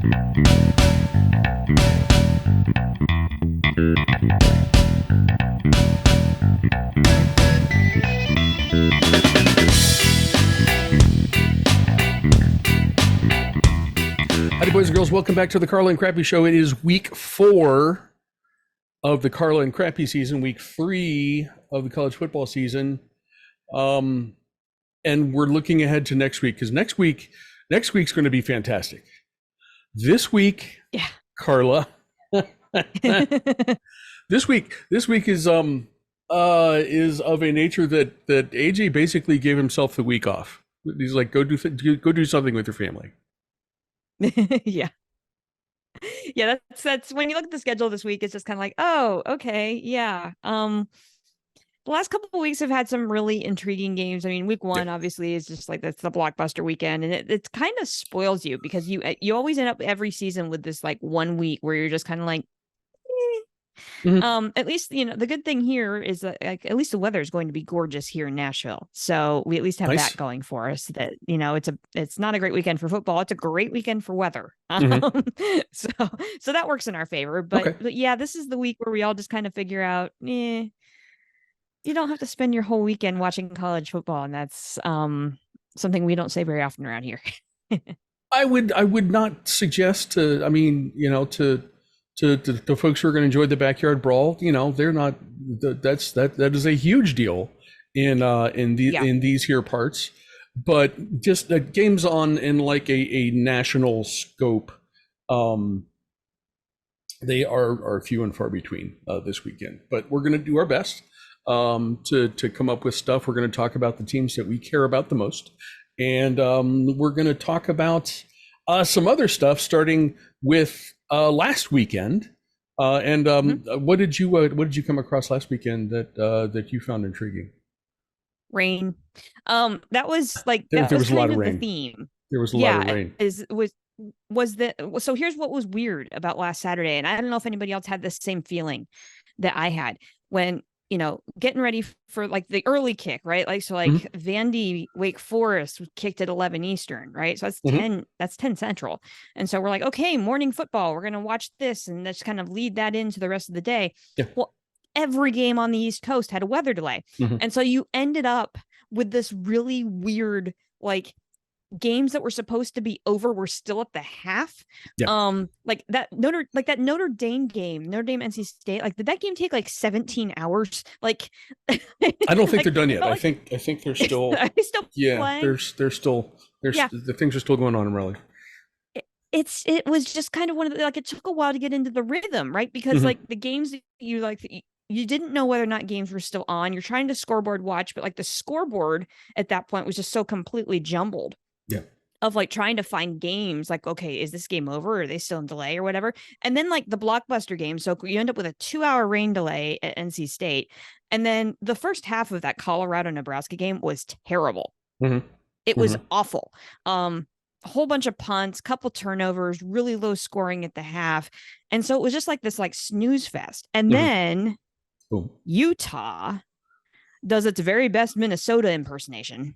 Howdy, boys and girls. Welcome back to the Carla and Crappy Show. It is week 4 of the Carla and Crappy season, week 3 of the college football season. And we're looking ahead to next week, because next week's going to be fantastic. This week, yeah, Carla, this week is of a nature that AJ basically gave himself the week off. He's like, go do something with your family. yeah, that's when you look at the schedule this week, it's just kind of like, oh, okay, yeah. The last couple of weeks have had some really intriguing games. I mean, week 1 obviously is just like, that's the blockbuster weekend, and it kind of spoils you, because you always end up every season with this like 1 week where you're just kind of like, At least, the good thing here is that, like, at least the weather is going to be gorgeous here in Nashville. So we at least have that going for us, that, it's not a great weekend for football. It's a great weekend for weather. So that works in our favor. But yeah, this is the week where we all just kind of figure out, you don't have to spend your whole weekend watching college football. And that's something we don't say very often around here. I would not suggest to folks who are going to enjoy the backyard brawl, they're not. That is a huge deal in these here parts. But just the games in like a national scope, they are few and far between this weekend. But we're going to do our best to come up with stuff. We're going to talk about the teams that we care about the most, and we're going to talk about some other stuff, starting with last weekend. What did you come across last weekend that you found intriguing? Rain. That was like, there was a lot of the rain. theme. There was a lot of rain. So here's what was weird about last Saturday, and I don't know if anybody else had the same feeling that I had when, getting ready for like the early kick, right? Like, so like Vandy Wake Forest kicked at 11 Eastern, right? So that's 10 Central. And so we're like, okay, morning football, we're going to watch this, and let's kind of lead that into the rest of the day. Yeah. Well, every game on the East Coast had a weather delay. And so you ended up with this really weird, like, games that were supposed to be over were still at the half. Like that Notre Dame game, Notre Dame NC State, like, did that game take like 17 hours? Like, I don't think they're done yet. I think they're still are they still playing? The things are still going on in Raleigh. It was just kind of one of the, like, it took a while to get into the rhythm, right? Because like the games that you didn't know whether or not games were still on. You're trying to scoreboard watch, but like the scoreboard at that point was just so completely jumbled. Yeah. Of like trying to find games, like, okay, is this game over? Or are they still in delay or whatever? And then like the blockbuster game. So you end up with a 2-hour rain delay at NC State. And then the first half of that Colorado-Nebraska game was terrible. It was awful. A whole bunch of punts, couple turnovers, really low scoring at the half. And so it was just like this like snooze fest. And then Utah does its very best Minnesota impersonation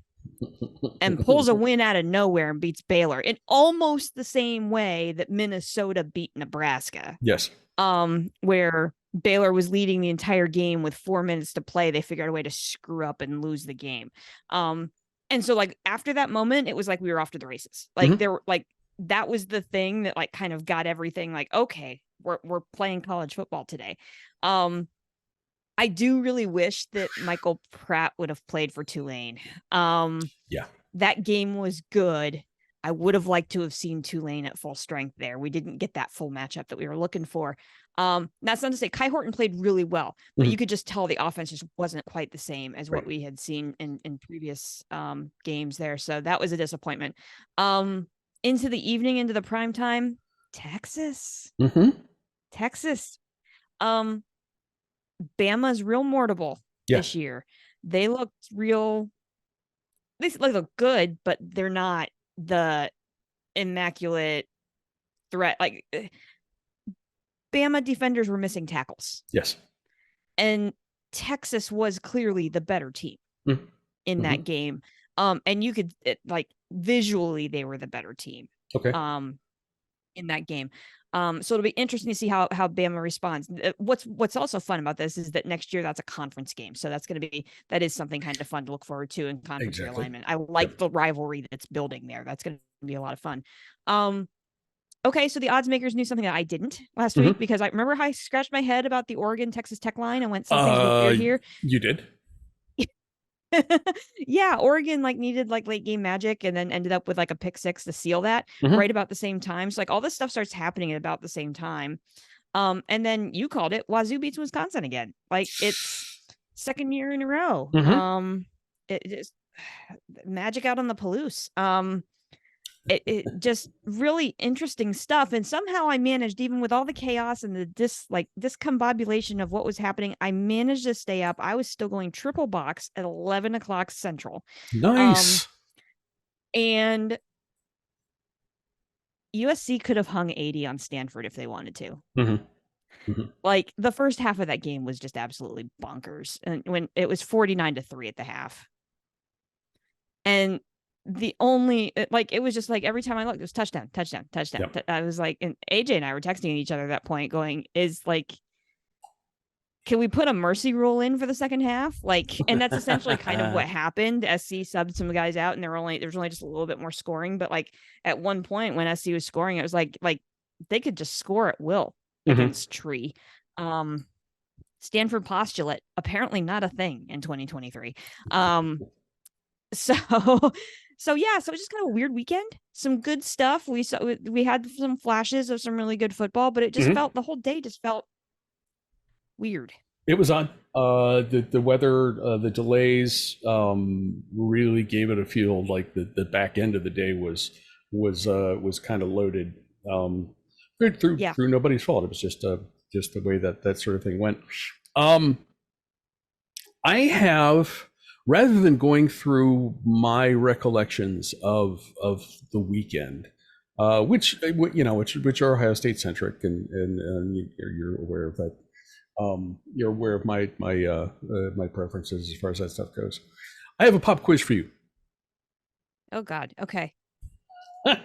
and pulls a win out of nowhere and beats Baylor in almost the same way that Minnesota beat Nebraska. Yes. Where Baylor was leading the entire game with 4 minutes to play. They figured out a way to screw up and lose the game. And so like after that moment, it was like we were off to the races. Like there were like, that was the thing that like kind of got everything like, okay, we're playing college football today. I do really wish that Michael Pratt would have played for Tulane. That game was good. I would have liked to have seen Tulane at full strength there. We didn't get that full matchup that we were looking for. That's not to say Kai Horton played really well, but you could just tell the offense just wasn't quite the same as what we had seen in previous games there. So that was a disappointment. Into the evening, into the prime time, Texas. Texas. Bama's real mortable this year. They looked real. They look good, but they're not the immaculate threat. Like, Bama defenders were missing tackles. Yes. And Texas was clearly the better team in that game. And you could like visually they were the better team. Okay. in that game. So it'll be interesting to see how Bama responds. What's also fun about this is that next year that's a conference game, so that is something kind of fun to look forward to in conference Exactly. realignment. I like Yep. the rivalry that's building there. That's going to be a lot of fun. Okay, so the odds makers knew something that I didn't last week, Mhm. because I remember how I scratched my head about the Oregon Texas Tech line and went, something's Uh, weird here. you did. Yeah, Oregon like needed like late game magic and then ended up with like a pick six to seal that Mhm. right about the same time. So like all this stuff starts happening at about the same time. And then you called it, Wazoo beats Wisconsin again. Like it's second year in a row. Mhm. It just magic out on the Palouse. It just really interesting stuff, and somehow I managed, even with all the chaos and the discombobulation of what was happening, I managed to stay up. I was still going triple box at 11 o'clock central. Nice. And USC could have hung 80 on Stanford if they wanted to. Mhm. Mhm. Like the first half of that game was just absolutely bonkers, and when it was 49-3 at the half. And the only like it was just like every time I looked, it was touchdown, touchdown, touchdown. Yep. I was like, and AJ and I were texting each other at that point, going, "Is like, can we put a mercy rule in for the second half?" Like, and that's essentially kind of what happened. SC subbed some guys out, and there was only just a little bit more scoring. But like at one point when SC was scoring, it was like they could just score at will Mhm. against Tree. Stanford postulate, apparently not a thing in 2023. So so yeah, so it was just kind of a weird weekend. Some good stuff. We had some flashes of some really good football, but it just Mhm. felt, the whole day just felt weird. It was on. The weather, the delays, really gave it a feel like the back end of the day was kind of loaded. Yeah. Through nobody's fault. It was just the way that sort of thing went. Um, I have, rather than going through my recollections of the weekend, which which are Ohio State centric, and you're aware of that. You're aware of my preferences as far as that stuff goes. I have a pop quiz for you. Oh God. Okay.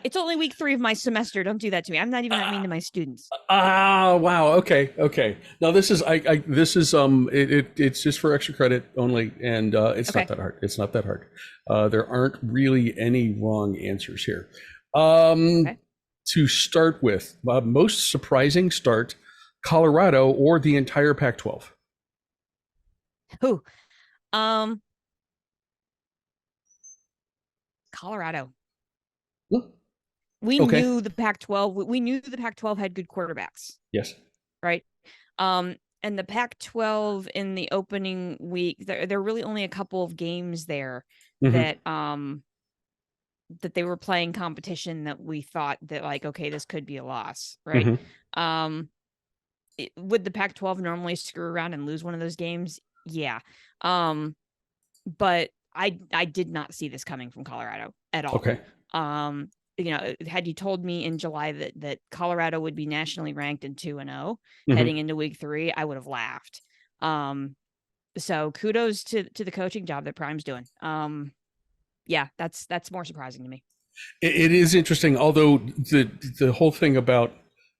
It's only week 3 of my semester. Don't do that to me. I'm not even that mean to my students. Wow. Okay. Now this is it's just for extra credit only, and it's not Okay. that hard. It's not that hard. There aren't really any wrong answers here. Um, Okay. to start with, most surprising start, Colorado or the entire Pac-12? Who? Um, Colorado. Hmm. We Okay. knew the Pac-12. We knew the Pac-12 had good quarterbacks, Yes. right? And the Pac-12 in the opening week, there are really only a couple of games there Hmm. that they were playing competition that we thought that like, okay, this could be a loss, right? Hmm. Um, would the Pac-12 normally screw around and lose one of those games? Yeah. But I did not see this coming from Colorado at all. Okay. Had you told me in July that Colorado would be nationally ranked in 2-0 Hmm. heading into week 3, I would have laughed. So kudos to the coaching job that Prime's doing. Yeah, that's more surprising to me. It is interesting, although the whole thing about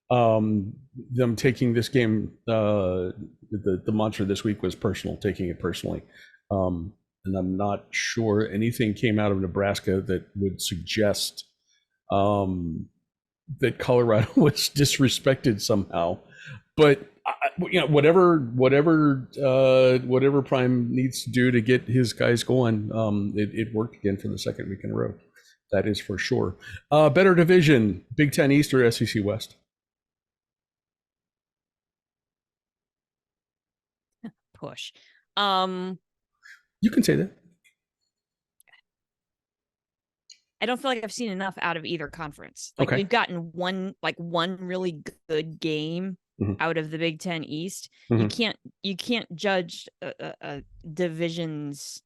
them taking this game, the mantra this week was personal, taking it personally. And I'm not sure anything came out of Nebraska that would suggest um, that Colorado was disrespected somehow. But whatever Prime needs to do to get his guys going, it worked again for the second week in a row. That is for sure. Better division: Big Ten East or SEC West? Push. Um, You can say that. I don't feel like I've seen enough out of either conference. Like Okay. we've gotten one really good game Mhm. out of the Big Ten East. You Mhm. can't judge a division's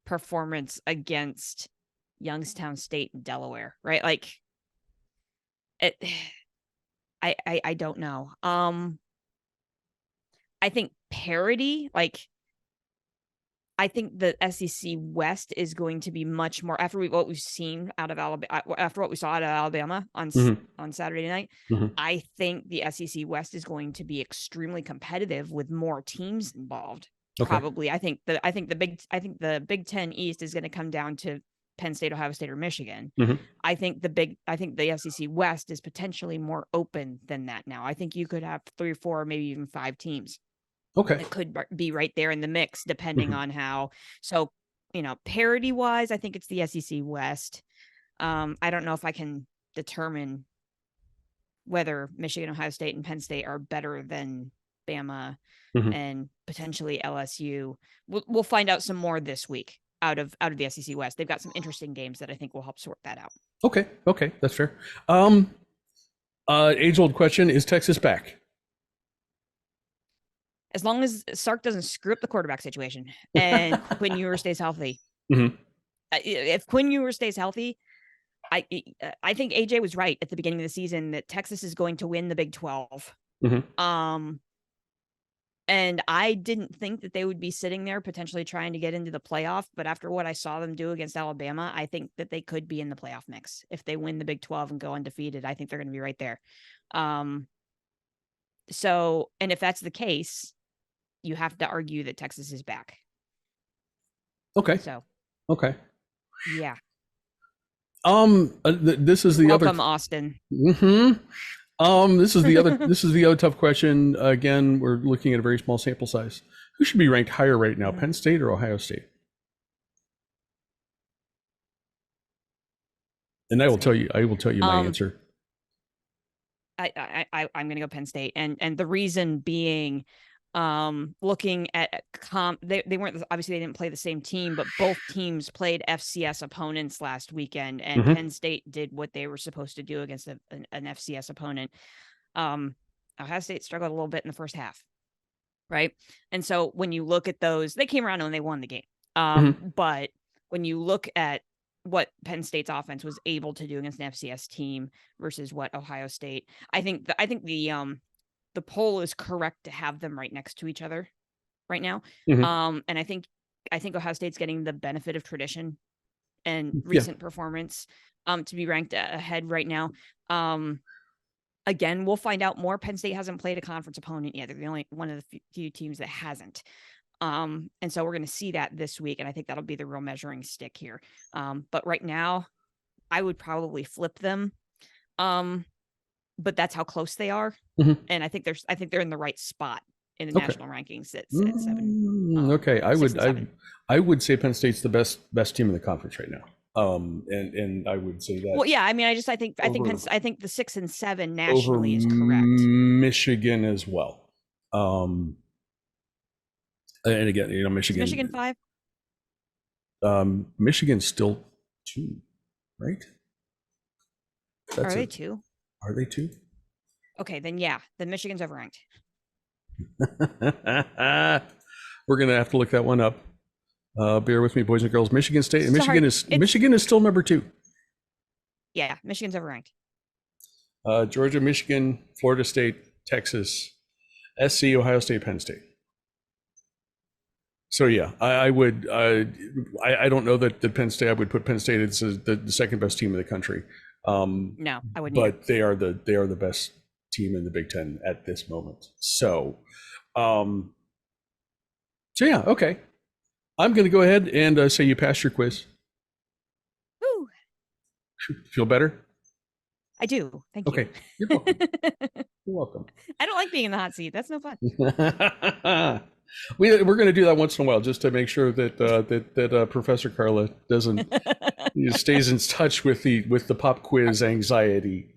performance against Youngstown State and Delaware, right? Like it. I don't know. I think parity, like I think the SEC West is going to be much more what we've seen out of Alabama, after what we saw out of Alabama on Saturday night. I think the SEC West is going to be extremely competitive with more teams involved. Probably, I think the Big Ten East is going to come down to Penn State, Ohio State, or Michigan. I think the SEC West is potentially more open than that now. I think you could have 3 or 4, maybe even 5 teams. It could be right there in the mix, depending on how. So, parity wise, I think it's the SEC West. I don't know if I can determine whether Michigan, Ohio State, and Penn State are better than Bama and potentially LSU. We'll find out some more this week out of the SEC West. They've got some interesting games that I think will help sort that out. Okay, that's fair. Age-old question: is Texas back? As long as Sark doesn't screw up the quarterback situation and Quinn Ewers stays healthy. If Quinn Ewers stays healthy, I think AJ was right at the beginning of the season that Texas is going to win the Big 12. And I didn't think that they would be sitting there potentially trying to get into the playoff. But after what I saw them do against Alabama, I think that they could be in the playoff mix. If they win the Big 12 and go undefeated, I think they're going to be right there. So, and if that's the case, you have to argue that Texas is back. Okay. So. Okay. Yeah. This is the Welcome, Austin. This is the other tough question. Again, we're looking at a very small sample size. Who should be ranked higher right now, Penn State or Ohio State? And I will tell you my answer. I'm going to go Penn State, and the reason being, looking at they weren't, obviously they didn't play the same team, but both teams played FCS opponents last weekend, and Penn State did what they were supposed to do against an FCS opponent. Ohio State struggled a little bit in the first half, right? And so when you look at those, they came around and they won the game. But when you look at what Penn State's offense was able to do against an FCS team versus what Ohio State, I think the poll is correct to have them right next to each other right now. And I think Ohio State's getting the benefit of tradition and recent performance to be ranked ahead right now. Again, we'll find out more. Penn State hasn't played a conference opponent yet. They're the only one of the few teams that hasn't. And so we're going to see that this week. And I think that'll be the real measuring stick here. But right now, I would probably flip them. But that's how close they are. And I think they're in the right spot in the national rankings at 7. Okay. I would say Penn State's the best team in the conference right now. And I would say that. Well, yeah, I mean, I think the 6 and 7 nationally is correct. Michigan as well. And again, Michigan. Is Michigan 5? Michigan's still 2, right? Are they 2? Are they 2? Okay, then Michigan's overranked. We're gonna have to look that one up. Bear with me, boys and girls. Michigan State, Michigan is still number 2. Yeah, Michigan's overranked. Georgia, Michigan, Florida State, Texas, SC, Ohio State, Penn State. So yeah, I would. I don't know that Penn State. I would put Penn State as the second best team in the country. No, I wouldn't. But they are the best team in the Big Ten at this moment. So, yeah, okay. I'm going to go ahead and say you passed your quiz. Ooh. Feel better? I do. Thank you. Okay, you're welcome. You're welcome. I don't like being in the hot seat. That's no fun. We're going to do that once in a while just to make sure that Professor Carla stays in touch with the pop quiz anxiety.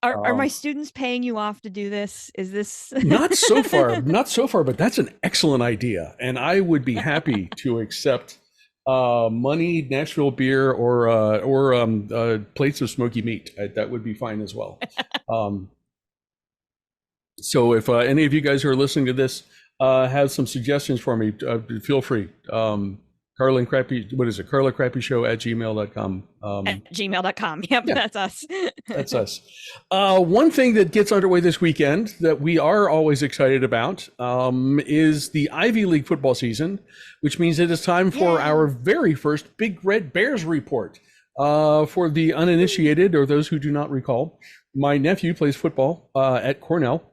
Are my students paying you off to do this? Is this not so far, but that's an excellent idea, and I would be happy to accept money, Nashville beer, or plates of smoky meat. That would be fine as well. So if any of you guys who are listening to this have some suggestions for me, feel free. Carla and Crappy, what is it? Carla Crappy Show at gmail.com. At gmail.com. Yep, yeah. That's us. That's us. One thing that gets underway this weekend that we are always excited about is the Ivy League football season, which means it is time for our very first Big Red Bears report. For the uninitiated or those who do not recall, my nephew plays football at Cornell.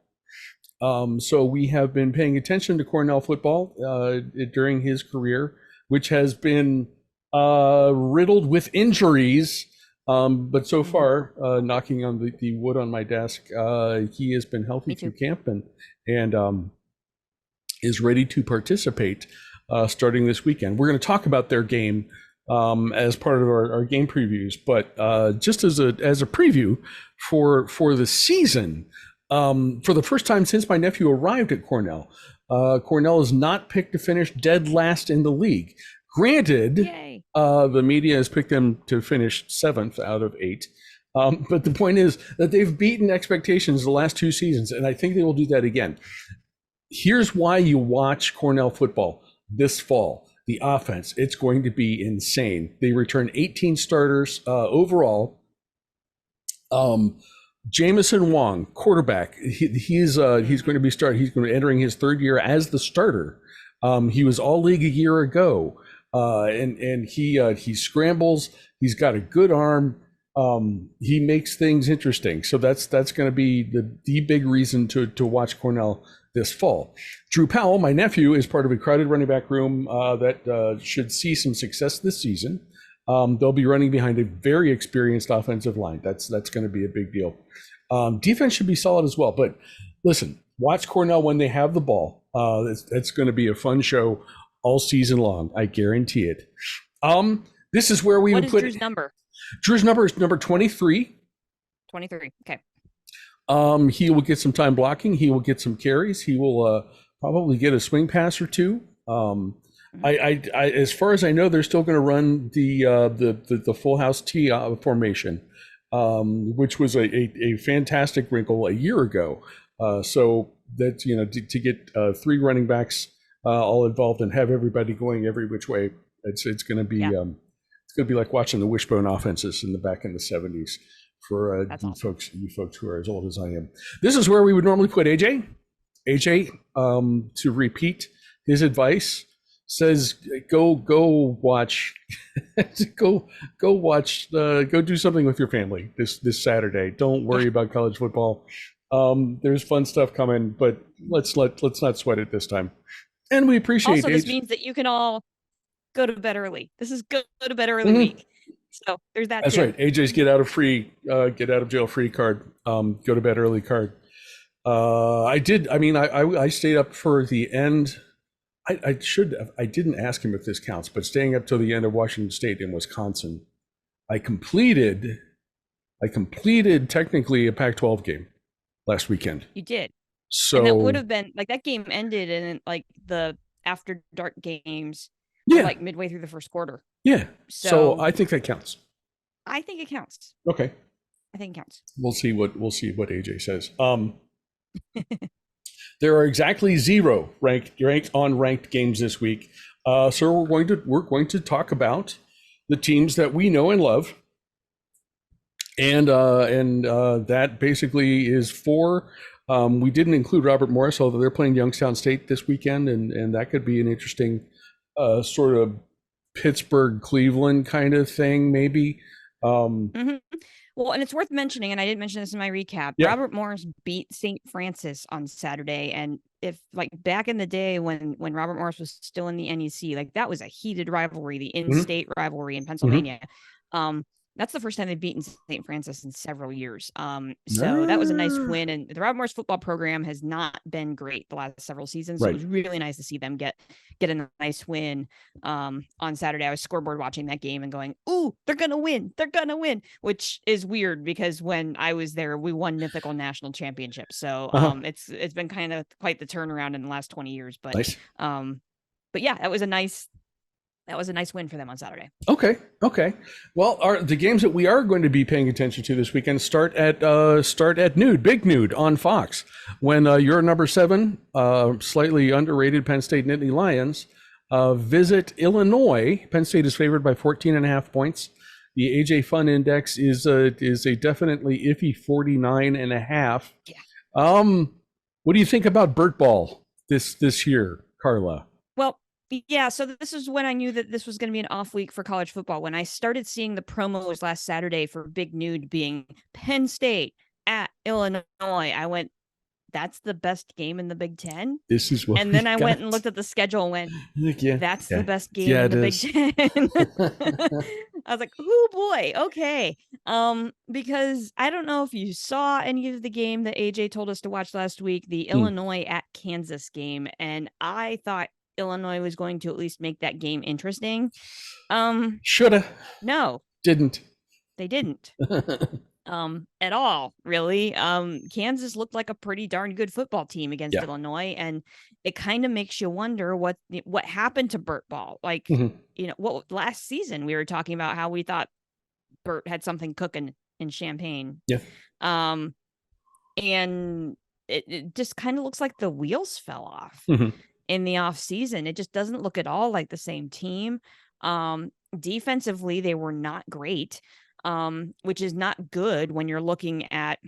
So we have been paying attention to Cornell football during his career, which has been riddled with injuries. But so far, knocking on the wood on my desk, he has been healthy through camp and is ready to participate starting this weekend. We're going to talk about their game as part of our game previews, but just as a preview for the season, for the first time since my nephew arrived at Cornell, Cornell is not picked to finish dead last in the league. Granted, the media has picked them to finish 7th out of 8. But the point is that they've beaten expectations the last 2 seasons, and I think they will do that again. Here's why you watch Cornell football this fall. The offense, it's going to be insane. They return 18 starters overall. Jamison Wong, quarterback, he's going to be starting. He's going to be entering his 3rd year as the starter. He was all league a year ago. And he scrambles. He's got a good arm. He makes things interesting. So that's going to be the big reason to watch Cornell this fall. Drew Powell, my nephew, is part of a crowded running back room that should see some success this season. They'll be running behind a very experienced offensive line. That's going to be a big deal. Defense should be solid as well. But listen, watch Cornell when they have the ball. It's going to be a fun show all season long. I guarantee it. This is where we would put Drew's number. Drew's number is number 23. 23. Okay. He will get some time blocking. He will get some carries. He will probably get a swing pass or 2. I as far as I know, they're still going to run the full house T formation, which was a fantastic wrinkle a year ago. So that's, to get 3 running backs all involved and have everybody going every which way. It's going to be it's going to be like watching the wishbone offenses in the 70s for you folks who are as old as I am. This is where we would normally put AJ. AJ, to repeat his advice, says go watch go do something with your family this Saturday. Don't worry about college football. There's fun stuff coming, but let's not sweat it this time. And we appreciate also, this means that you can all go to bed early. This is go to bed early week. So there's that. That's right. AJ's get out of jail free card, go to bed early card. I stayed up for the end. I didn't ask him if this counts, but staying up till the end of Washington State in Wisconsin, I completed technically a Pac-12 game last weekend. You did. So and that would have been like that game ended in like the after dark games, like midway through the first quarter. Yeah. So I think that counts. I think it counts. Okay. I think it counts. We'll see what AJ says. There are exactly 0 ranked games this week. So we're going to talk about the teams that we know and love. And that basically is 4. We didn't include Robert Morris, although they're playing Youngstown State this weekend, and that could be an interesting sort of Pittsburgh, Cleveland kind of thing, maybe. Well, and it's worth mentioning, and I didn't mention this in my recap, Robert Morris beat St. Francis on Saturday. And if like back in the day when Robert Morris was still in the NEC, like that was a heated rivalry, the in-state rivalry in Pennsylvania. That's the first time they've beaten St. Francis in several years. So that was a nice win. And the Robert Morris football program has not been great the last several seasons. So it was really nice to see them get a nice win on Saturday. I was scoreboard watching that game and going, ooh, they're going to win. They're going to win, which is weird because when I was there, we won mythical national championship. So it's been kind of quite the turnaround in the last 20 years. But nice. But yeah, that was a nice win for them on Saturday. Okay. Well, the games that we are going to be paying attention to this weekend start at Big Nude on Fox, when your number 7, slightly underrated Penn State Nittany Lions visit Illinois. Penn State is favored by 14.5 points. The AJ Fun Index is a definitely iffy 49.5. Yeah. What do you think about Burt Ball this year, Carla? Well, yeah, so this is when I knew that this was going to be an off week for college football. When I started seeing the promos last Saturday for Big Nude being Penn State at Illinois, I went, that's the best game in the Big Ten. This is what. And then I went and looked at the schedule and went, that's the best game in the Big Ten. I was like, oh boy, okay. Because I don't know if you saw any of the game that AJ told us to watch last week, the Illinois at Kansas game, and I thought Illinois was going to at least make that game interesting. Shoulda. No. Didn't. They didn't. At all, really. Kansas looked like a pretty darn good football team against Illinois, and it kind of makes you wonder what happened to Burt Ball. Like, what last season we were talking about how we thought Burt had something cooking in Champaign. Yeah. And it just kind of looks like the wheels fell off in the off season. It just doesn't look at all like the same team. Defensively, they were not great. Which is not good when you're looking at,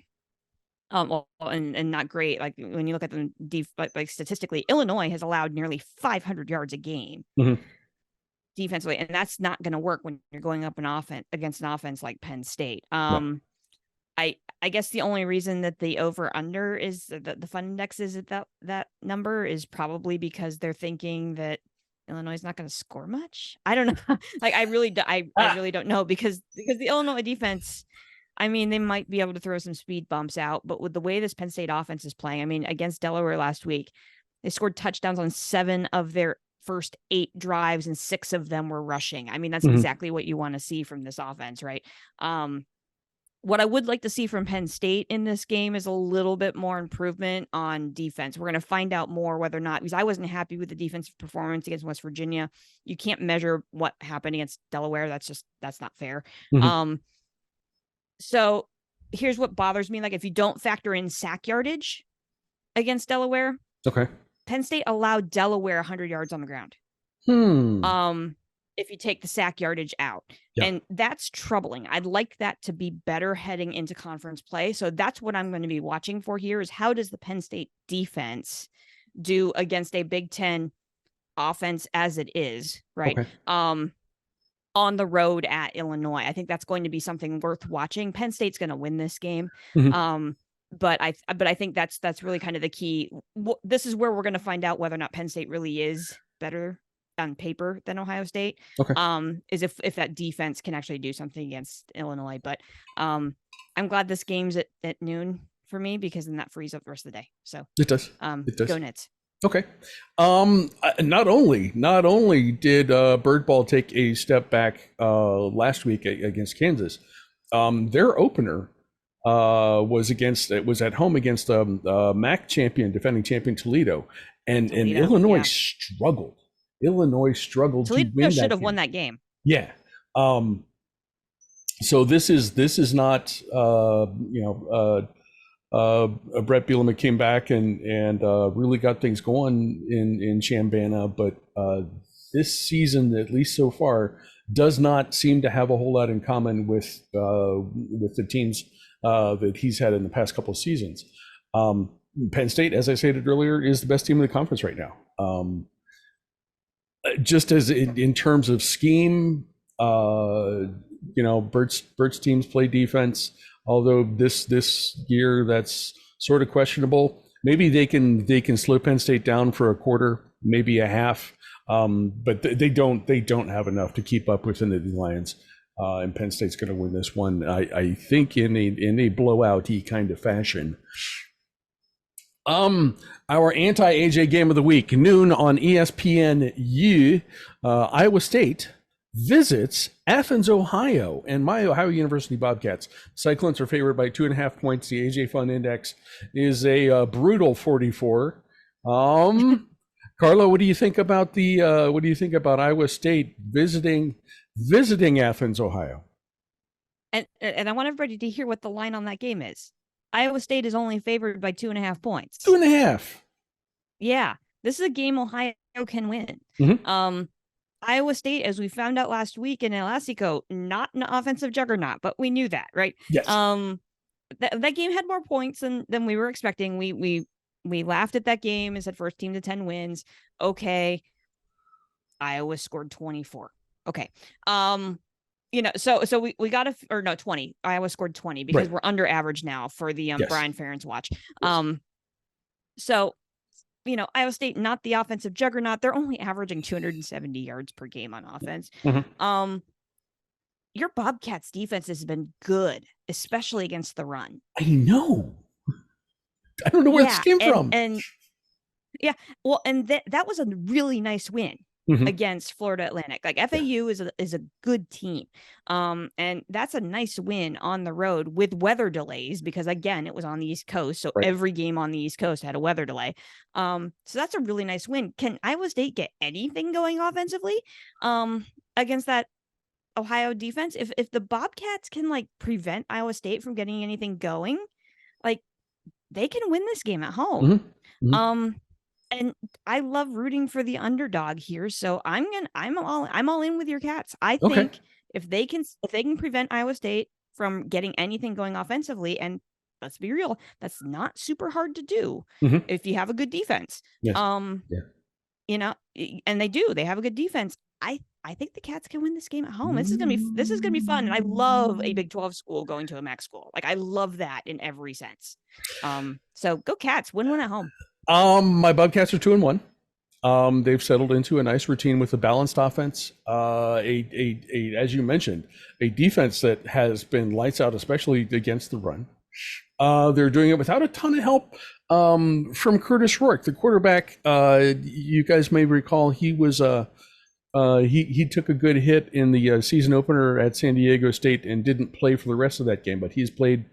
and not great. Like when you look at them, like statistically, Illinois has allowed nearly 500 yards a game defensively, and that's not going to work when you're going up an offense against an offense like Penn State. I guess the only reason that the over under is the fun index is at that number is probably because they're thinking that Illinois is not going to score much. I don't know. Like I really don't know because the Illinois defense, I mean, they might be able to throw some speed bumps out, but with the way this Penn State offense is playing, I mean, against Delaware last week, they scored touchdowns on 7 of their first 8 drives and 6 of them were rushing. I mean, that's exactly what you want to see from this offense, right? What I would like to see from Penn State in this game is a little bit more improvement on defense. We're going to find out more whether or not, because I wasn't happy with the defensive performance against West Virginia. You can't measure what happened against Delaware. That's not fair. So here's what bothers me. Like if you don't factor in sack yardage against Delaware, okay, Penn State allowed Delaware 100 yards on the ground. If you take the sack yardage out. And that's troubling. I'd like that to be better heading into conference play. So that's what I'm going to be watching for here is how does the Penn State defense do against a Big Ten offense as it is, right? Okay. On the road at Illinois. I think that's going to be something worth watching. Penn State's going to win this game. But I think that's really kind of the key. This is where we're going to find out whether or not Penn State really is better on paper than Ohio State. Okay. Is if that defense can actually do something against Illinois. But I'm glad this game's at noon for me because then that frees up the rest of the day. So it does. Go Nits. Okay. Not only did Bird Ball take a step back last week against Kansas, their opener was at home against MAC champion, defending champion Toledo, and Illinois struggled. Illinois struggled Toledo to win should have won that game. Yeah. So this is not Brett Bielema came back and really got things going in Chambana, but this season, at least so far, does not seem to have a whole lot in common with the teams that he's had in the past couple of seasons. Penn State, as I stated earlier, is the best team in the conference right now. Just as in terms of scheme, Bert's teams play defense. Although this year that's sort of questionable. Maybe they can slow Penn State down for a quarter, maybe a half, but they don't have enough to keep up with the Lions. And Penn State's going to win this one, I think, in a blowout-y kind of fashion. Our anti-AJ game of the week, noon on ESPNU. Iowa State visits Athens, Ohio, and my Ohio University Bobcats. Cyclones are favored by 2.5 points. The AJ Fun Index is a brutal 44. Carla, what do you think about Iowa State visiting Athens, Ohio? And I want everybody to hear what the line on that game is. Iowa State is only favored by 2.5 points. 2.5. Yeah. This is a game Ohio can win. Mhm. Iowa State, as we found out last week in El Asico, not an offensive juggernaut, but we knew that, right? Yes. That game had more points than we were expecting. We laughed at that game and said first team to 10 wins. Okay. Iowa scored 24. Okay. So we got or no, 20. Iowa scored 20 because Right. we're under average now for the Yes. Brian Ferentz watch. Yes. So Iowa State, not the offensive juggernaut. They're only averaging 270 yards per game on offense. Mhm. Your Bobcats defense has been good, especially against the run. I know. I don't know where this came from. And yeah, well, and that was a really nice win against Florida Atlantic. Like FAU is a good team. And that's a nice win on the road with weather delays because again, it was on the East Coast. So every game on the East Coast had a weather delay. So that's a really nice win. Can Iowa State get anything going offensively against that Ohio defense? If the Bobcats can like prevent Iowa State from getting anything going, like they can win this game at home. And I love rooting for the underdog here, so I'm all in with your Cats. I think if they can prevent Iowa State from getting anything going offensively, and let's be real, that's not super hard to do if you have a good defense. Yes. And they have a good defense. I think the Cats can win this game at home. This is gonna be fun, and I love a Big 12 school going to a MAC school. Like I love that in every sense. So go Cats, win one at home. My Bobcats are 2-1. They've settled into a nice routine with a balanced offense. As you mentioned, a defense that has been lights out, especially against the run. They're doing it without a ton of help from Curtis Rourke, the quarterback. You guys may recall he was he took a good hit in the season opener at San Diego State and didn't play for the rest of that game, but he's played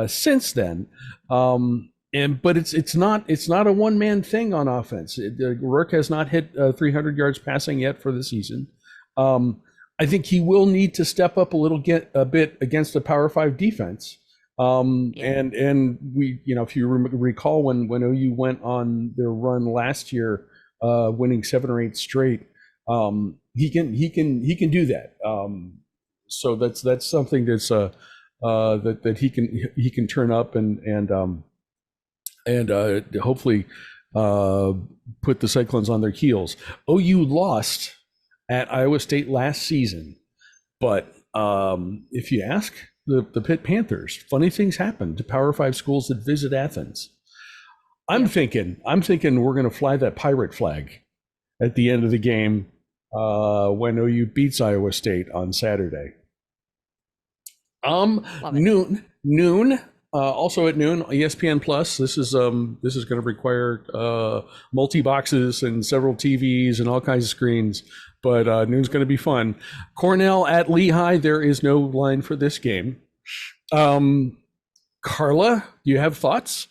since then. But it's not a one-man thing on offense. Rourke has not hit 300 yards passing yet for the season. I think he will need to step up a bit against a Power 5 defense. And we, if you recall when OU went on their run last year, winning 7 or 8 straight, he can do that. So that's something that's that he can turn up and hopefully put the Cyclones on their heels. OU lost at Iowa State last season, but if you ask the Pitt Panthers, funny things happen to Power 5 schools that visit Athens. I'm thinking we're going to fly that pirate flag at the end of the game when OU beats Iowa State on Saturday. Noon. Also at noon, ESPN Plus. This is going to require multi boxes and several TVs and all kinds of screens. But noon's going to be fun. Cornell at Lehigh. There is no line for this game. Carla, do you have thoughts?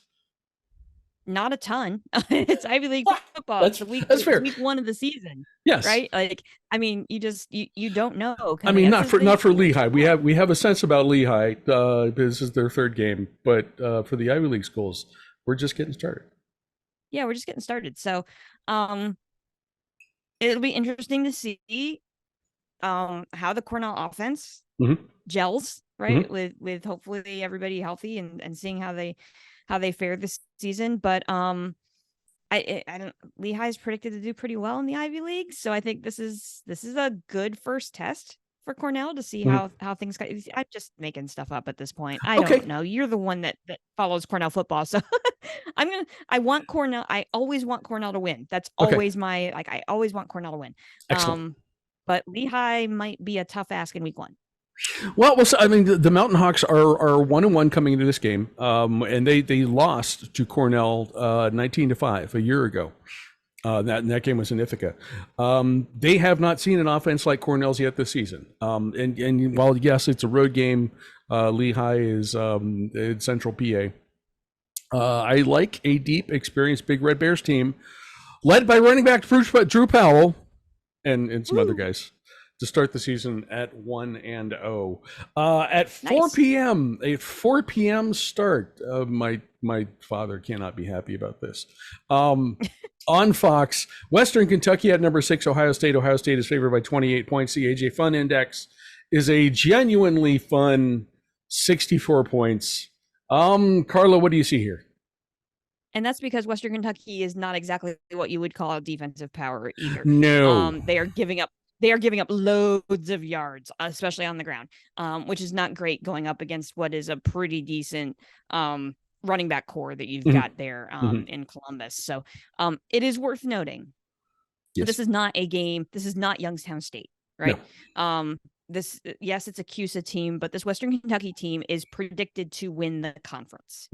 Not a ton. It's Ivy League football. That's fair. Week 1 of the season. Yes. Right. Like, I mean, you don't know. I mean, not for Lehigh. We have a sense about Lehigh. This is their 3rd game, but for the Ivy League schools, we're just getting started. Yeah, we're just getting started. So, it'll be interesting to see how the Cornell offense gels, right? With hopefully everybody healthy and seeing how they fare this season. But I don't. Lehigh's predicted to do pretty well in the Ivy League, so I think this is a good first test for Cornell to see how things go. I'm just making stuff up at this point. I don't know. You're the one that follows Cornell football, so I want Cornell. I always want Cornell to win. That's always my I always want Cornell to win. Excellent. But Lehigh might be a tough ask in week 1. Well, I mean, the Mountain Hawks are 1-1 coming into this game, and they lost to Cornell 19-5 a year ago. That game was in Ithaca. They have not seen an offense like Cornell's yet this season. And while yes, it's a road game, Lehigh is in Central PA. I like a deep, experienced Big Red Bears team led by running back Drew Powell and some other guys. to start the season at 1-0. At 4 Nice. p.m., a 4 p.m. start. My father cannot be happy about this. On Fox, Western Kentucky at number 6, Ohio State. Ohio State is favored by 28 points. The AJ Fun Index is a genuinely fun 64 points. Carla, what do you see here? And that's because Western Kentucky is not exactly what you would call a defensive power either. No. They are giving up loads of yards, especially on the ground, which is not great going up against what is a pretty decent running back core that you've got there in Columbus. So it is worth noting. Yes. This is not a game. This is not Youngstown State, right? No. Yes, it's a CUSA team, but this Western Kentucky team is predicted to win the conference.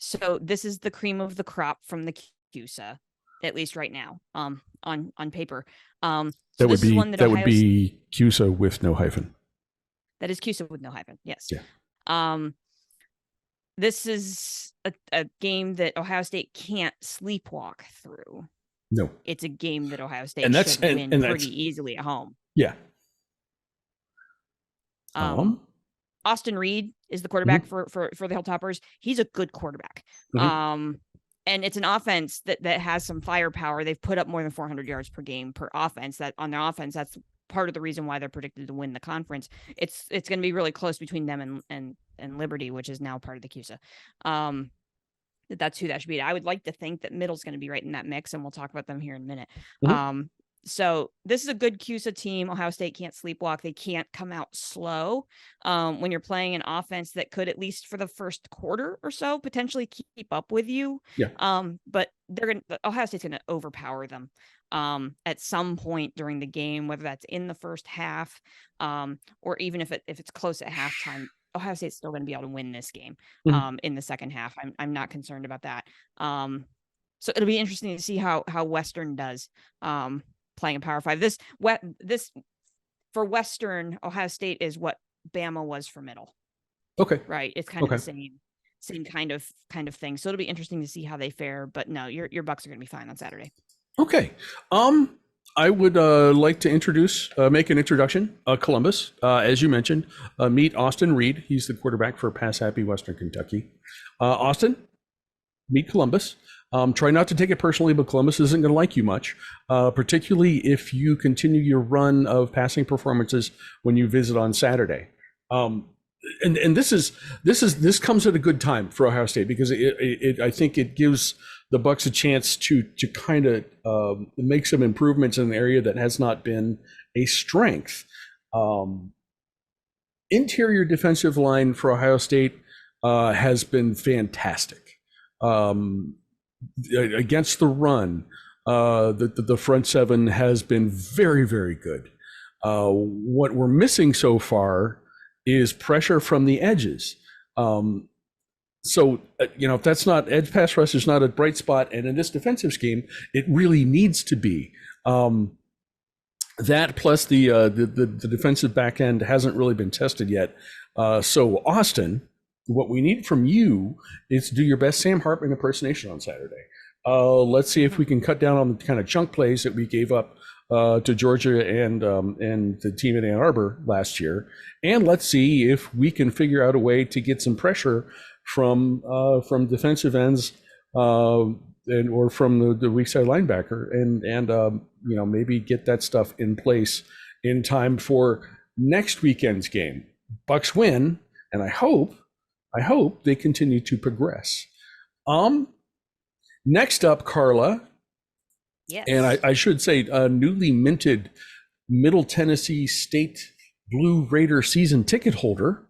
So this is the cream of the crop from the CUSA, at least right now, on paper. So that would be CUSA with no hyphen. That is CUSA with no hyphen. Yes. Yeah. This is a game that Ohio State can't sleepwalk through. No. It's a game that Ohio State should win pretty easily at home. Yeah. Austin Reed is the quarterback for the Hilltoppers. He's a good quarterback. And it's an offense that has some firepower. They've put up more than 400 yards per game per offense. That on their offense, that's part of the reason why they're predicted to win the conference. It's going to be really close between them and Liberty, which is now part of the CUSA. That's who that should be. I would like to think that Middle's going to be right in that mix, and we'll talk about them here in a minute. So this is a good CUSA team. Ohio State can't sleepwalk. They can't come out slow when you're playing an offense that could, at least for the first quarter or so, potentially keep up with you. Yeah. But Ohio State's going to overpower them at some point during the game, whether that's in the first half or even if it's close at halftime. Ohio State's still going to be able to win this game in the second half. I'm not concerned about that. So it'll be interesting to see how Western does. Playing a Power 5. This for Western, Ohio State is what Bama was for Middle. Okay. Right. It's kind of the same kind of thing. So it'll be interesting to see how they fare. But no, your Bucks are going to be fine on Saturday. Okay. I would like to make an introduction. Columbus, as you mentioned, meet Austin Reed. He's the quarterback for Pass Happy Western Kentucky. Austin, meet Columbus. Try not to take it personally, but Columbus isn't going to like you much, particularly if you continue your run of passing performances when you visit on Saturday. And this comes at a good time for Ohio State because I think it gives the Bucks a chance to kind of make some improvements in an area that has not been a strength. Interior defensive line for Ohio State has been fantastic. Against the run, the front seven has been very, very good. What we're missing so far is pressure from the edges. So, if that's not edge pass rush is not a bright spot, and in this defensive scheme, it really needs to be. That plus the defensive back end hasn't really been tested yet. So, Austin, what we need from you is to do your best Sam Hartman impersonation on Saturday. Let's see if we can cut down on the kind of chunk plays that we gave up to Georgia and the team in Ann Arbor last year, and let's see if we can figure out a way to get some pressure from defensive ends or from the weak side linebacker, and maybe get that stuff in place in time for next weekend's game. Bucks win, and I hope they continue to progress. Next up, Carla. Yes. And I should say, newly minted Middle Tennessee State Blue Raider season ticket holder,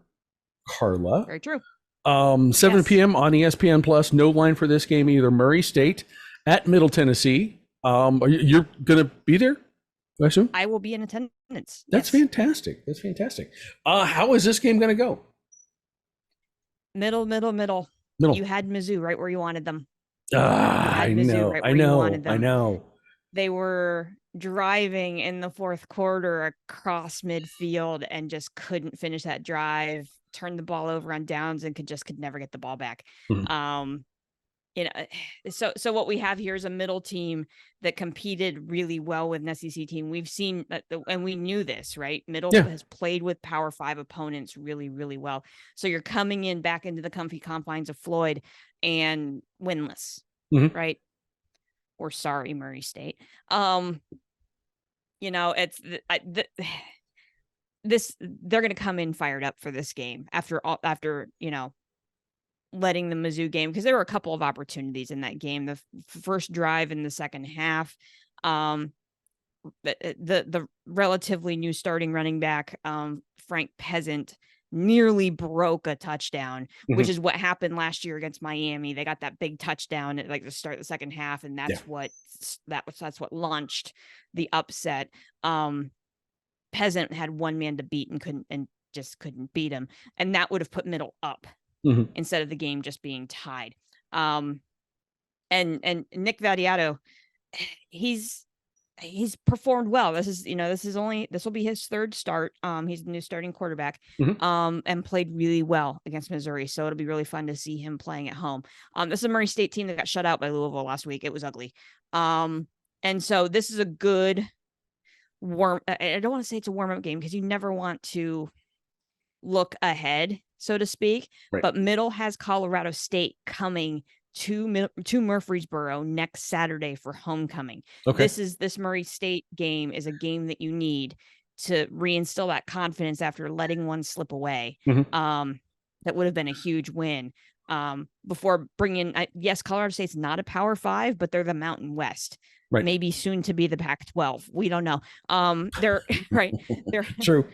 Carla. Very true. 7 p.m. on ESPN Plus. No line for this game either. Murray State at Middle Tennessee. You're going to be there, I assume? I will be in attendance. That's fantastic. That's fantastic. How is this game going to go? Middle. You had Mizzou right where you wanted them. I know. They were driving in the fourth quarter across midfield and just couldn't finish that drive, turned the ball over on downs and could never get the ball back. you know, so what we have here is a middle team that competed really well with an SEC team. We've seen that, and we knew this, right? Middle has played with Power 5 opponents really, really well. So you're coming in back into the comfy confines of Floyd and winless, right? Or sorry, Murray State. It's this. They're going to come in fired up for this game after letting the Mizzou game, because there were a couple of opportunities in that game. The first drive in the second half, the relatively new starting running back, Frank Peasant, nearly broke a touchdown, which is what happened last year against Miami. They got that big touchdown at like the start of the second half, and that's what launched the upset. Peasant had one man to beat and just couldn't beat him, and that would have put Middle up instead of the game just being tied. And Nick Vadiato, he's performed well. This will be his third start. He's the new starting quarterback, and played really well against Missouri. So it'll be really fun to see him playing at home. This is a Murray State team that got shut out by Louisville last week. It was ugly. And so this is a good I don't want to say it's a warm-up game, because you never want to look ahead, so to speak. Right. But Middle has Colorado State coming to Murfreesboro next Saturday for homecoming. Okay. This Murray State game is a game that you need to reinstill that confidence after letting one slip away. That would have been a huge win. Before bringing, yes, Colorado State's not a Power 5, but they're the Mountain West. Right. Maybe soon to be the Pac-12. We don't know. They're right. They're true.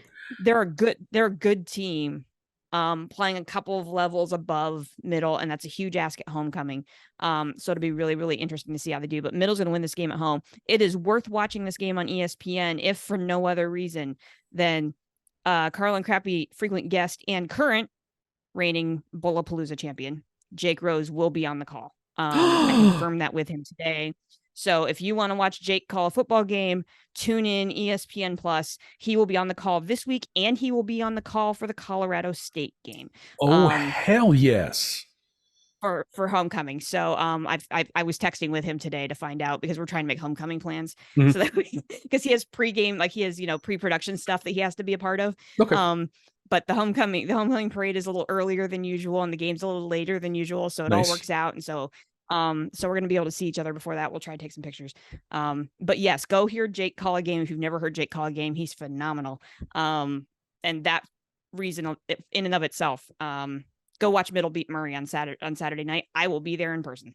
They're a good team, playing a couple of levels above Middle, and that's a huge ask at homecoming. So it'll be really, really interesting to see how they do. But Middle's going to win this game at home. It is worth watching this game on ESPN, if for no other reason than Carla and Crappy frequent guest and current reigning Bullapalooza champion Jake Rose will be on the call. I confirmed that with him today. So if you want to watch Jake call a football game, tune in ESPN Plus. He will be on the call this week, and he will be on the call for the Colorado State game. Oh, hell yes. For homecoming. So I was texting with him today to find out, because we're trying to make homecoming plans. So that because he has pregame, like he has, pre-production stuff that he has to be a part of. Okay. But the homecoming parade is a little earlier than usual, and the game's a little later than usual. So it all works out. And so we're going to be able to see each other before that. We'll try to take some pictures. But yes, go hear Jake call a game. If you've never heard Jake call a game, he's phenomenal. And that reason in and of itself, go watch Middle beat Murray on Saturday night. I will be there in person.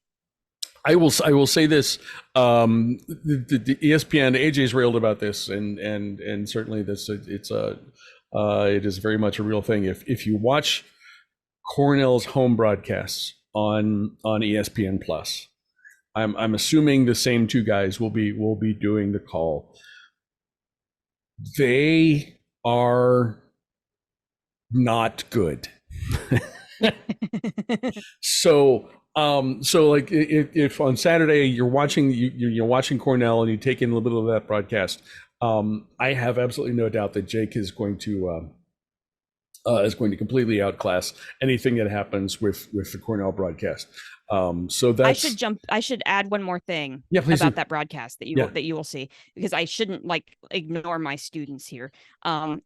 I will say this: the ESPN AJ's railed about this, and certainly this it is very much a real thing. If you watch Cornell's home broadcasts on ESPN Plus, I'm assuming the same two guys will be doing the call. They are not good. So like if on Saturday you're watching Cornell and you take in a little bit of that broadcast, I have absolutely no doubt that Jake is going to completely outclass anything that happens with the Cornell broadcast. So that's I should add one more thing about that broadcast that you will see, because I shouldn't ignore my students here.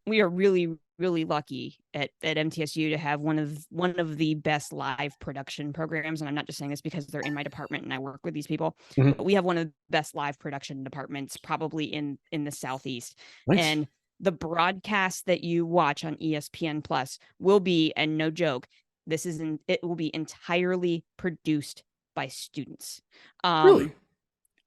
We are really, really lucky at MTSU to have one of the best live production programs. And I'm not just saying this because they're in my department and I work with these people, but we have one of the best live production departments probably in the Southeast. Nice. And the broadcast that you watch on ESPN Plus will be, and no joke, it will be entirely produced by students. Really?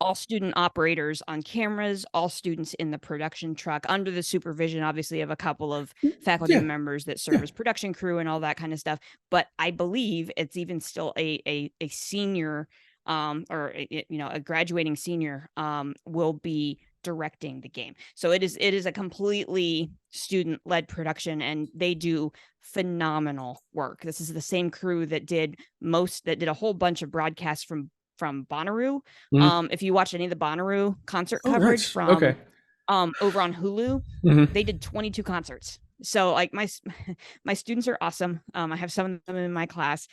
All student operators on cameras, all students in the production truck, under the supervision, obviously, of a couple of faculty members that serve as production crew and all that kind of stuff. But I believe it's even still a senior, or a graduating senior will be directing the game. So it is a completely student-led production, and they do phenomenal work. This is the same crew that did a whole bunch of broadcasts from Bonnaroo. If you watch any of the Bonnaroo concert coverage from over on Hulu, they did 22 concerts So like my students are awesome. I have some of them in my class.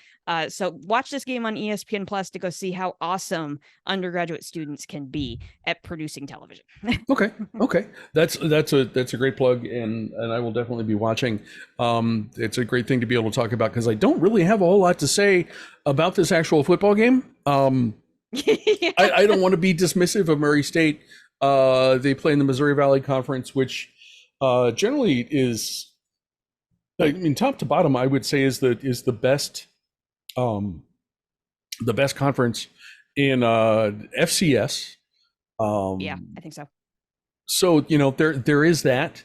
So watch this game on ESPN Plus to go see how awesome undergraduate students can be at producing television. Okay. That's a great plug, and I will definitely be watching. It's a great thing to be able to talk about because I don't really have a whole lot to say about this actual football game. Yeah. I don't want to be dismissive of Murray State. They play in the Missouri Valley Conference, which generally is, I mean, top to bottom, I would say is the best conference in FCS. Yeah, I think so. So there is that.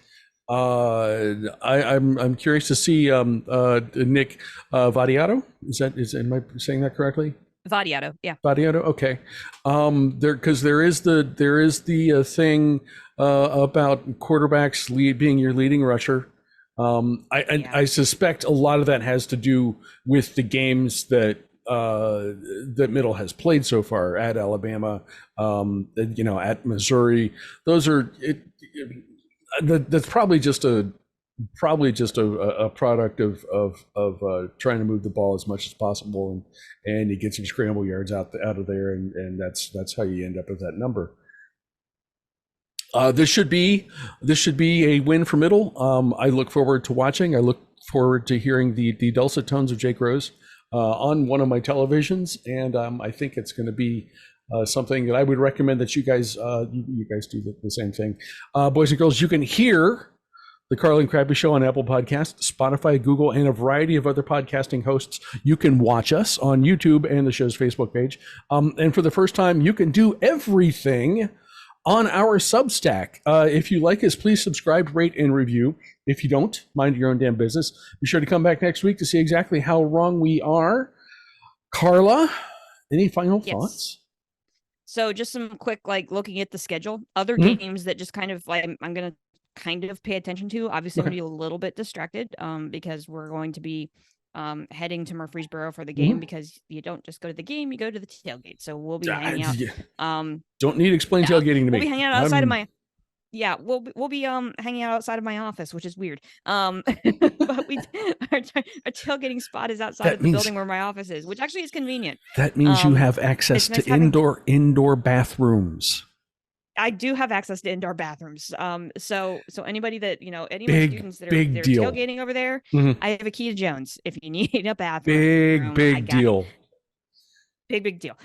I'm curious to see Nick Vadiato. Am I saying that correctly? Vadiato, yeah. Vadiato, okay. There is the thing about quarterbacks being your leading rusher. I suspect a lot of that has to do with the games that Middle has played so far at Alabama, at Missouri. Those are that's probably just a product of trying to move the ball as much as possible, and you get some scramble yards out of there, and that's how you end up with that number. This should be a win for Middle. I look forward to watching. I look forward to hearing the dulcet tones of Jake Rose on one of my televisions, and I think it's going to be something that I would recommend that you guys do the same thing. Boys and girls, you can hear the Carla and Crappy Show on Apple Podcasts, Spotify, Google, and a variety of other podcasting hosts. You can watch us on YouTube and the show's Facebook page. And for the first time, you can do everything on our Substack. If you like us, please subscribe, rate, and review. If you don't, mind your own damn business. Be sure to come back next week to see exactly how wrong we are. Carla, any final thoughts? So just some quick, looking at the schedule, other games that just kind of I'm going to kind of pay attention to. Obviously, I'm going to be a little bit distracted because we're going to be heading to Murfreesboro for the game because you don't just go to the game, you go to the tailgate. So we'll be hanging out. Don't need to explain tailgating to me. We'll be hanging out outside of my we'll be hanging out outside of my office, which is weird. But our tailgating spot is outside of the building where my office is, which actually is convenient. That means you have access to indoor bathrooms. I do have access to indoor bathrooms. So anybody that, any of my students that are tailgating over there, I have a key to Jones if you need a bathroom. Big deal. Big deal.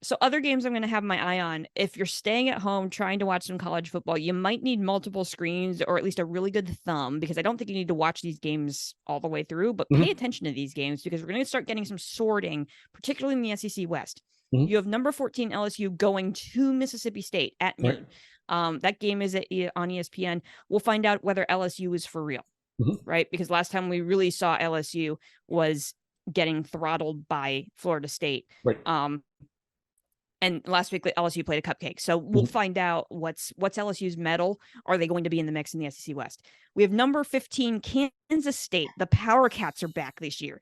So other games I'm going to have my eye on. If you're staying at home trying to watch some college football, you might need multiple screens or at least a really good thumb, because I don't think you need to watch these games all the way through, but pay attention to these games because we're going to start getting some sorting, particularly in the SEC West. You have number 14 LSU going to Mississippi State at noon. That game is on ESPN. We'll find out whether LSU is for real, right? Because last time we really saw LSU was getting throttled by Florida State. And last week LSU played a cupcake. So we'll find out what's LSU's medal. Are they going to be in the mix in the SEC West? We have number 15, Kansas State. The Power Cats are back this year.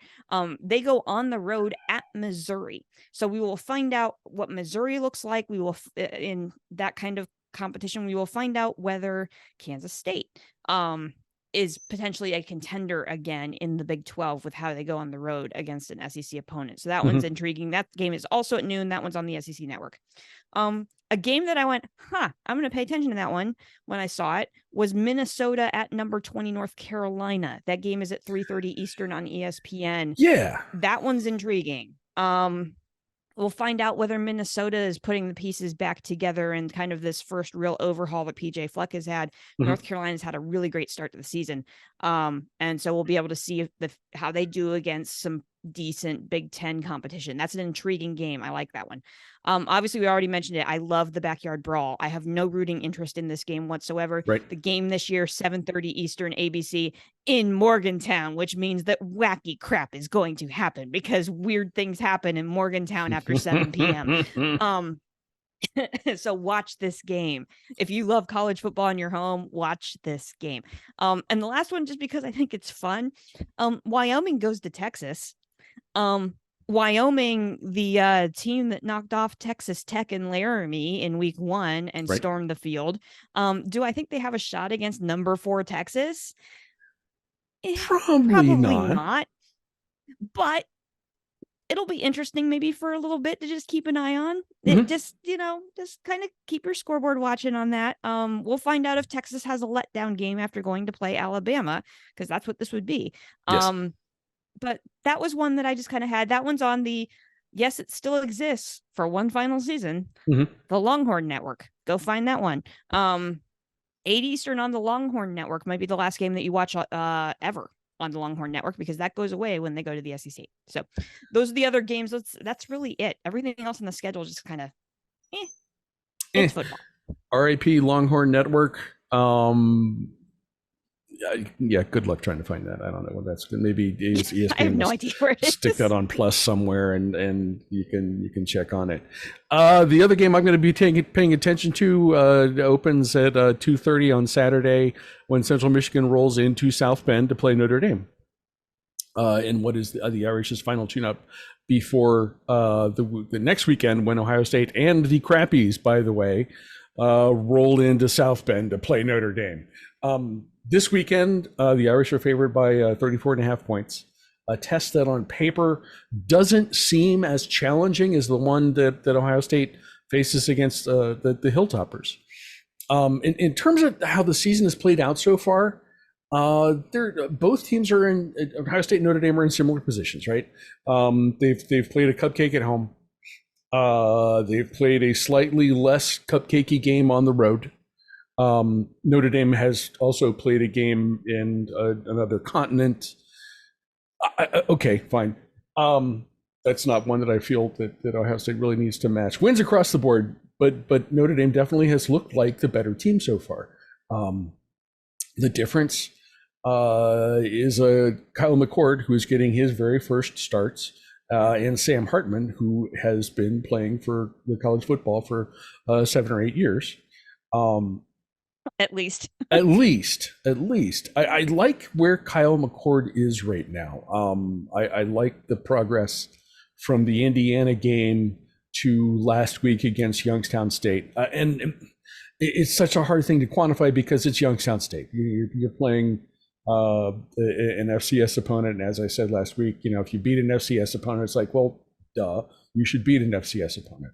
They go on the road at Missouri. So we will find out what Missouri looks like. We will, in that kind of competition, we will find out whether Kansas State is potentially a contender again in the Big 12 with how they go on the road against an SEC opponent. So that one's intriguing. That game is also at noon. That one's on the SEC Network. A game that I went, I'm going to pay attention to that one when I saw it was Minnesota at number 20 North Carolina. That game is at 3:30 Eastern on ESPN. Yeah. That one's intriguing. We'll find out whether Minnesota is putting the pieces back together and kind of this first real overhaul that PJ Fleck has had. North Carolina's had a really great start to the season. And so we'll be able to see how they do against some decent Big Ten competition. That's an intriguing game. I like that one. Obviously, we already mentioned it. I love the backyard brawl. I have no rooting interest in this game whatsoever. The game this year, 7:30 Eastern, ABC in Morgantown, which means that wacky crap is going to happen because weird things happen in Morgantown after 7 p.m. So watch this game. If you love college football in your home, watch this game. And the last one, just because I think it's fun, Wyoming goes to Texas. Wyoming, the team that knocked off Texas Tech and Laramie in week 1 and stormed the field. Do I think they have a shot against number 4 Texas? Probably Probably not. not. But it'll be interesting maybe for a little bit to just keep an eye on it. Just, just kind of keep your scoreboard watching on that. We'll find out if Texas has a letdown game after going to play Alabama, because that's what this would be. Yes. But that was one that I just kind of had. That one's on the, yes, it still exists for one final season. The Longhorn Network. Go find that one. 8 Eastern on the Longhorn Network might be the last game that you watch ever on the Longhorn Network, because that goes away when they go to the SEC. So those are the other games. That's really it. Everything else on the schedule just kind of, it's football. RAP Longhorn Network. Yeah, good luck trying to find that. I don't know what that's good. Maybe ESPN. I have no idea where it is. Stick that on Plus somewhere, and you can check on it. The other game I'm going to be paying attention to opens at 2:30 on Saturday when Central Michigan rolls into South Bend to play Notre Dame. In what is the Irish's final tune-up before the next weekend when Ohio State and the Crappies, by the way, roll into South Bend to play Notre Dame. This weekend, the Irish are favored by 34.5 points. A test that on paper doesn't seem as challenging as the one that Ohio State faces against the Hilltoppers. In terms of how the season has played out so far, both teams are in Ohio State and Notre Dame are in similar positions, right? They've played a cupcake at home. They've played a slightly less cupcakey game on the road. Notre Dame has also played a game in another continent. Okay, fine. That's not one that I feel that Ohio State really needs to match. Wins across the board, but Notre Dame definitely has looked like the better team so far. The difference is Kyle McCord, who is getting his very first starts, and Sam Hartman, who has been playing for the college football for 7 or 8 years. At least. At least. I like where Kyle McCord is right now. I like the progress from the Indiana game to last week against Youngstown State. And it's such a hard thing to quantify because it's Youngstown State. You're playing an FCS opponent. And as I said last week, if you beat an FCS opponent, it's like, well, duh, you should beat an FCS opponent.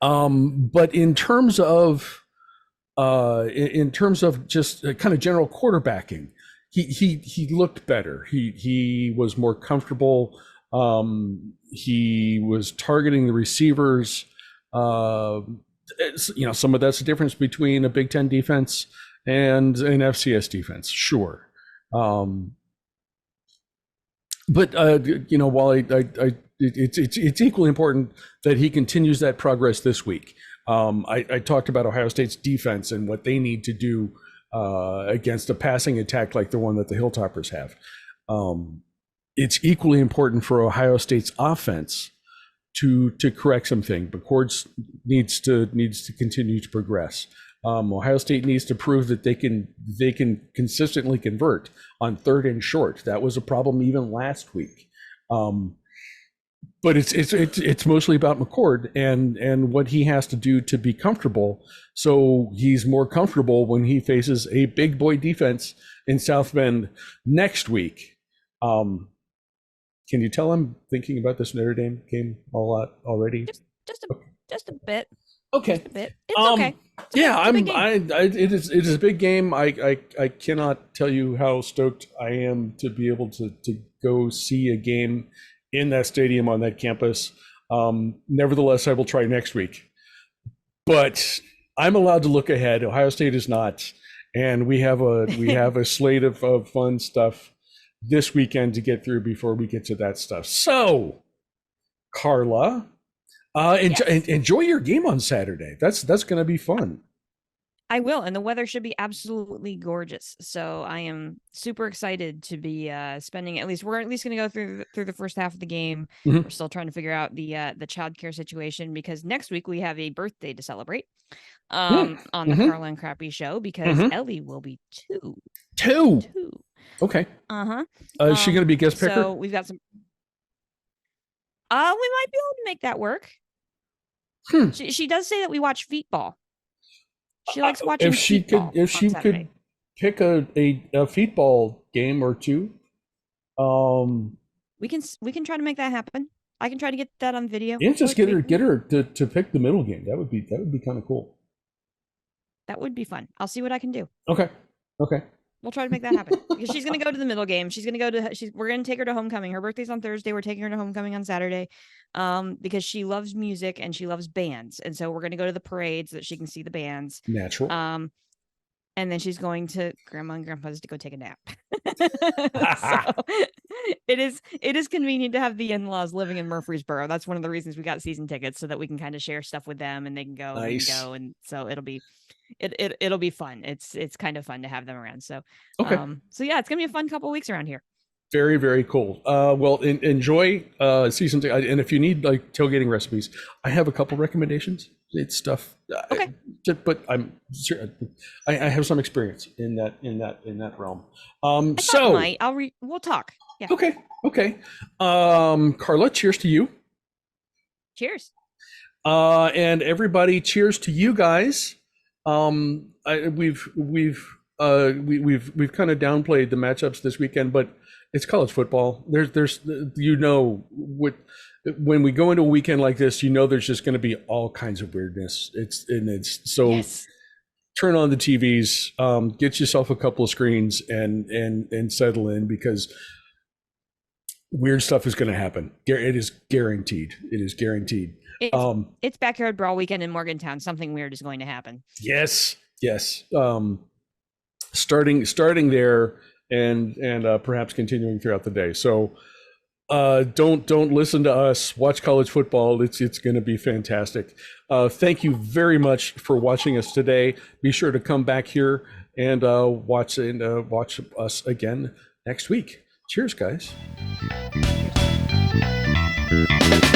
But in terms of just kind of general quarterbacking, he looked better. He was more comfortable. He was targeting the receivers. Some of that's the difference between a Big Ten defense and an FCS defense, sure. But while it's equally important that he continues that progress this week. I talked about Ohio State's defense and what they need to do against a passing attack like the one that the Hilltoppers have. It's equally important for Ohio State's offense to correct something. McCord needs to continue to progress. Ohio State needs to prove that they can consistently convert on 3rd and short. That was a problem even last week. But it's mostly about McCord and what he has to do to be comfortable. So he's more comfortable when he faces a big boy defense in South Bend next week. Can you tell I'm thinking about this Notre Dame game a lot already? Just a bit. Okay. Just a bit. It's okay. It is a big game. I cannot tell you how stoked I am to be able to go see a game in that stadium on that campus. Nevertheless, I will try next week. But I'm allowed to look ahead. Ohio State is not, and we have a slate of fun stuff this weekend to get through before we get to that stuff. So, Carla, enjoy your game on Saturday. That's going to be fun. I will, and the weather should be absolutely gorgeous. So I am super excited to be spending. We're at least going to go through the first half of the game. We're still trying to figure out the childcare situation, because next week we have a birthday to celebrate on the Carla and Crappy show, because Ellie will be 2. 2. Okay. Is she going to be a guest picker? So we've got some. We might be able to make that work. She does say that we watch feetball. She likes watching. If she could pick a feetball game or two. We can try to make that happen. I can try to get that on video. And just get her to pick the middle game. That would be kind of cool. That would be fun. I'll see what I can do. Okay. We'll try to make that happen because she's going to go to the middle game. She's going to go to, we're going to take her to homecoming. Her birthday's on Thursday. We're taking her to homecoming on Saturday because she loves music and she loves bands. And so we're going to go to the parade so that she can see the bands. Natural. And then she's going to grandma and grandpa's to go take a nap. So it is convenient to have the in-laws living in Murfreesboro. That's one of the reasons we got season tickets so that we can kind of share stuff with them and they can go. Nice. And go. And so it'll be fun. It's kind of fun to have them around. So, okay. So yeah, it's going to be a fun couple of weeks around here. Very, very cool. Well, enjoy season ticket. And if you need like tailgating recipes, I have a couple recommendations. It's stuff. Okay. But I have some experience in that realm. We'll talk. Yeah. Okay. Carla, cheers to you. Cheers. And everybody, cheers to you guys. We've kind of downplayed the matchups this weekend, but it's college football. There's when we go into a weekend like this, there's just going to be all kinds of weirdness. It's so. Yes. Turn on the TVs, get yourself a couple of screens and settle in because weird stuff is going to happen. It is guaranteed. It's Backyard Brawl weekend in Morgantown. Something weird is going to happen. Yes. Starting there and perhaps continuing throughout the day. So don't listen to us. Watch college football. It's going to be fantastic. Thank you very much for watching us today. Be sure to come back here and watch us again next week. Cheers, guys. Cheers.